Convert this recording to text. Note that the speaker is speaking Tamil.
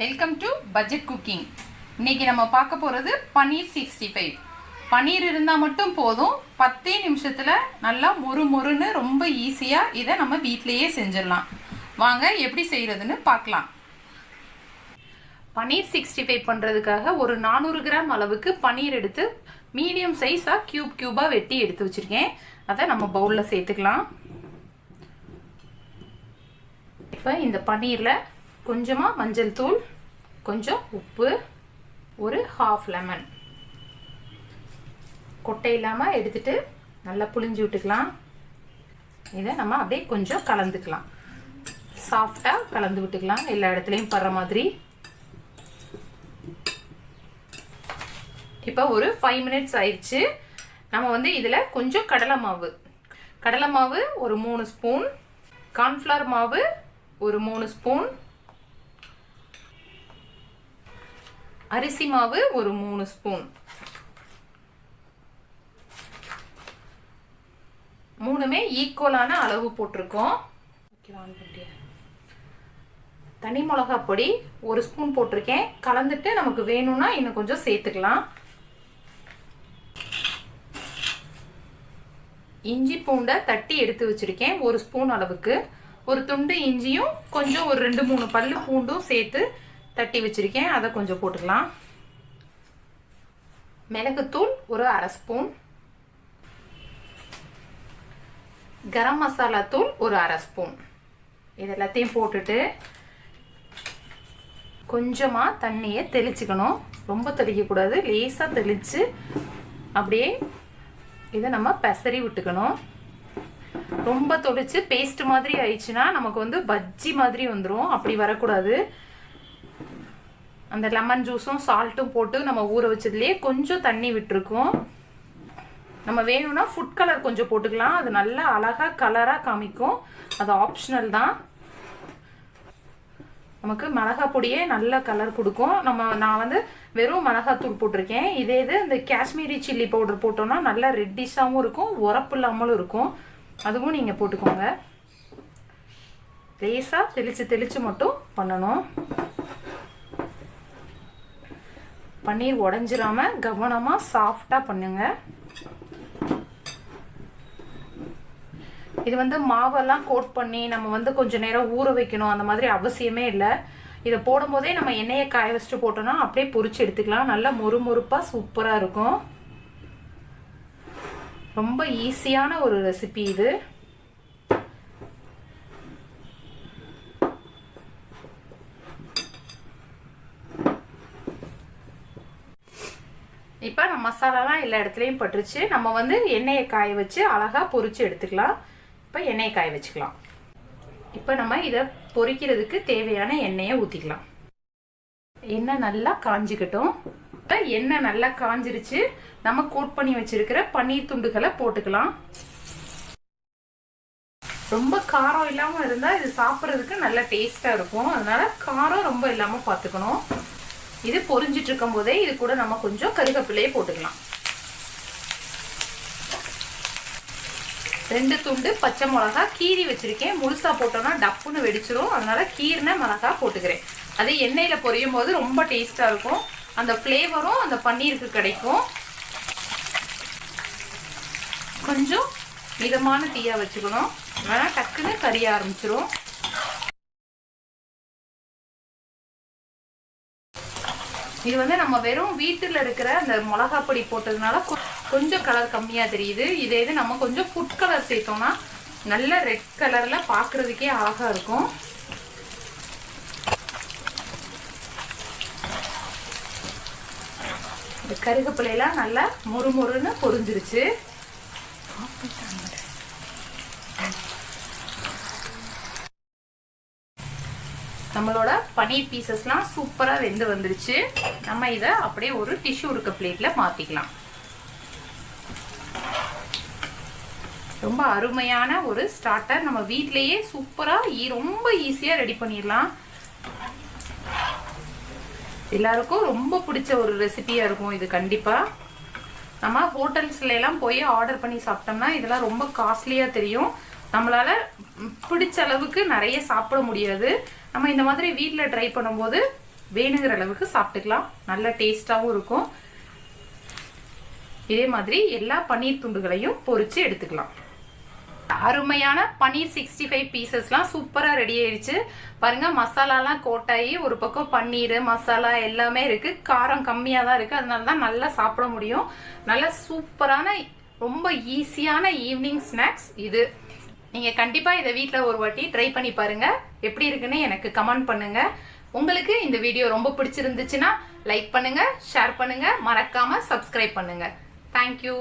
Welcome to budget cooking. இன்னைக்கு நம்ம பார்க்க போகிறது பன்னீர் 65. பன்னீர் இருந்தால் மட்டும் போதும், 10 நிமிஷத்தில் நல்லா மொறுன்னு ரொம்ப ஈஸியாக இதை நம்ம வீட்டிலையே செஞ்சிடலாம். வாங்க எப்படி செய்கிறதுன்னு பார்க்கலாம். பன்னீர் 65 பண்ணுறதுக்காக ஒரு 400 கிராம் அளவுக்கு பன்னீர் எடுத்து மீடியம் சைஸாக க்யூபாக வெட்டி எடுத்து வச்சுருக்கேன். அதை நம்ம பவுலில் சேர்த்துக்கலாம். இப்போ இந்த பன்னீரில் கொஞ்சமாக மஞ்சள் தூள், கொஞ்சம் உப்பு, ஒரு ½ லெமன் கொட்டை இல்லாமல் எடுத்துட்டு நல்லா புளிஞ்சு விட்டுக்கலாம். இதை நம்ம அப்படியே கொஞ்சம் கலந்துக்கலாம். சாஃப்டாக கலந்து விட்டுக்கலாம், எல்லா இடத்துலையும் படுற மாதிரி. இப்போ ஒரு 5 மினிட்ஸ் ஆயிடுச்சு. நம்ம இதில் கொஞ்சம் கடலை மாவு ஒரு 3 ஸ்பூன், கார்ன்ஃப்ளவர் மாவு ஒரு 3 ஸ்பூன், அரிசி மாவு ஒரு 3 ஸ்பூன், மூணுமே ஈக்குவலான அளவு போட்டிருக்கோம். தனி மிளகா பொடி ஒரு ஸ்பூன் போட்டிருக்கேன். கலந்துட்டு நமக்கு வேணும்னா இன்னும் கொஞ்சம் சேர்த்துக்கலாம். இஞ்சி பூண்டை தட்டி எடுத்து வச்சிருக்கேன் ஒரு ஸ்பூன் அளவுக்கு. ஒரு துண்டு இஞ்சியும் கொஞ்சம் ஒரு 2-3 பல்லு பூண்டும் சேர்த்து தட்டி வச்சிருக்கேன். அதை கொஞ்சம் போட்டுக்கலாம். மிளகுத்தூள் ஒரு ½ ஸ்பூன், கரம் மசாலா தூள் ஒரு ½ ஸ்பூன். இது எல்லாத்தையும் போட்டுட்டு கொஞ்சமாக தண்ணியை தெளிச்சுக்கணும். ரொம்ப தெளிக்கக்கூடாது, லேசாக தெளித்து அப்படியே இதை நம்ம பெசரி விட்டுக்கணும். ரொம்ப தொளிச்சு பேஸ்ட் மாதிரி ஆயிடுச்சுன்னா நமக்கு பஜ்ஜி மாதிரி வந்துடும். அப்படி வரக்கூடாது. அந்த லெமன் ஜூஸும் சால்ட்டும் போட்டு நம்ம ஊற வச்சதுலேயே கொஞ்சம் தண்ணி விட்டுருக்கோம். நம்ம வேணும்னா ஃபுட் கலர் கொஞ்சம் போட்டுக்கலாம். அது நல்லா அழகாக கலராக காமிக்கும். அது ஆப்ஷனல் தான். நமக்கு மிளகா பொடியே நல்ல கலர் கொடுக்கும். நான் வெறும் மிளகாத்தூள் போட்டிருக்கேன். இதே இது இந்த காஷ்மீரி சில்லி பவுடர் போட்டோம்னா நல்லா ரெட்டிஷாகவும் இருக்கும், உரப்பு இல்லாமலும் இருக்கும். அதுவும் நீங்கள் போட்டுக்கோங்க. லேசாக தெளித்து மட்டும் பண்ணணும். பன்னீர் உடஞ்சிராம கவனமாக சாஃப்டாக பண்ணுங்க. இது மாவெல்லாம் கோட் பண்ணி நம்ம கொஞ்சம் நேரம் ஊற வைக்கணும் அந்த மாதிரி அவசியமே இல்லை. இதை போடும்போதே நம்ம எண்ணெயை காய வச்சுட்டு போட்டோம்னா அப்படியே பொரிச்சு எடுத்துக்கலாம். நல்லா மொறுப்பாக சூப்பராக இருக்கும். ரொம்ப ஈஸியான ஒரு ரெசிபி இது. இப்போ நம்ம மசாலாலாம் எல்லா இடத்துலையும் பட்டுருச்சு. நம்ம எண்ணெயை காய வச்சு அழகாக பொரிச்சு எடுத்துக்கலாம். இப்போ எண்ணெயை காய வச்சுக்கலாம். இப்போ நம்ம இதை பொரிக்கிறதுக்கு தேவையான எண்ணெயை ஊற்றிக்கலாம். எண்ணெய் நல்லா காஞ்சிக்கட்டும். இப்போ எண்ணெய் நல்லா காஞ்சிருச்சு. நம்ம கோட் பண்ணி வச்சிருக்கிற பன்னீர் துண்டுகளை போட்டுக்கலாம். ரொம்ப காரம் இல்லாமல் இருந்தால் இது சாப்பிட்றதுக்கு நல்ல டேஸ்டாக இருக்கும். அதனால காரம் ரொம்ப இல்லாமல் பார்த்துக்கணும். இது பொரிஞ்சிட்டு இருக்கும் போதே இது கூட நம்ம கொஞ்சம் கருவேப்பிலையை போட்டுக்கலாம். 2 துண்டு பச்சை மிளகா கீரி வச்சிருக்கேன். முழுசா போட்டோம்னா டப்புன்னு வெடிச்சிரும். அதனால கீரின மிளகா போட்டுக்கிறேன். அது எண்ணெயில பொரியும் போது ரொம்ப டேஸ்டா இருக்கும். அந்த ஃப்ளேவரும் அந்த பன்னீருக்கு கிடைக்கும். கொஞ்சம் மிதமான தீயா வச்சுக்கணும், வேணா டக்குன்னு கறிய ஆரம்பிச்சிரும். இது நம்ம வெறும் வீட்டில் இருக்கிற அந்த மிளகா பொடி போட்டதுனால கொஞ்சம் கலர் கம்மியாக தெரியுது. இதே இது நம்ம கொஞ்சம் ஃபுட் கலர் சேர்த்தோம்னா நல்ல ரெட் கலரில் பார்க்குறதுக்கே அழகாக இருக்கும். இந்த கருவேப்பிலையெல்லாம் நல்லா மொறுன்னு பொரிஞ்சிருச்சு. நம்மளோட பன்னீர் பீசஸ்லாம் சூப்பராக வெந்து வந்துருச்சு. நம்ம இதை அப்படியே ஒரு டிஷ்யூ இருக்க பிளேட்டில் மாற்றிக்கலாம். ரொம்ப அருமையான ஒரு ஸ்டார்டர் நம்ம வீட்டிலேயே சூப்பராக ரொம்ப ஈஸியாக ரெடி பண்ணிடலாம். எல்லாருக்கும் ரொம்ப பிடிச்ச ஒரு ரெசிபியாக இருக்கும் இது. கண்டிப்பாக நம்ம ஹோட்டல்ஸ்ல எல்லாம் போய் ஆர்டர் பண்ணி சாப்பிட்டோம்னா இதெல்லாம் ரொம்ப காஸ்ட்லியாக தெரியும். நம்மளால பிடிச்ச அளவுக்கு நிறைய சாப்பிட முடியாது. நம்ம இந்த மாதிரி வீட்டில் ட்ரை பண்ணும்போது வேணுங்கிற அளவுக்கு சாப்பிட்டுக்கலாம். நல்ல டேஸ்டாகவும் இருக்கும். இதே மாதிரி எல்லா பன்னீர் துண்டுகளையும் பொரிச்சு எடுத்துக்கலாம். அருமையான பன்னீர் 65 பீசஸ்லாம் சூப்பராக ரெடி ஆயிடுச்சு பாருங்க. மசாலாலாம் கோட்டாயி ஒரு பக்கம் பன்னீர் மசாலா எல்லாமே இருக்கு. காரம் கம்மியாக தான் இருக்கு, அதனால தான் நல்லா சாப்பிட முடியும். நல்ல சூப்பரான ரொம்ப ஈஸியான ஈவினிங் ஸ்நாக்ஸ் இது. நீங்க கண்டிப்பா இதை வீட்டில் ஒரு வாட்டி ட்ரை பண்ணி பாருங்க. எப்படி இருக்குன்னு எனக்கு கமெண்ட் பண்ணுங்க. உங்களுக்கு இந்த வீடியோ ரொம்ப பிடிச்சிருந்துச்சுன்னா லைக் பண்ணுங்க, ஷேர் பண்ணுங்க, மறக்காம சப்ஸ்கிரைப் பண்ணுங்க. தேங்க்யூ.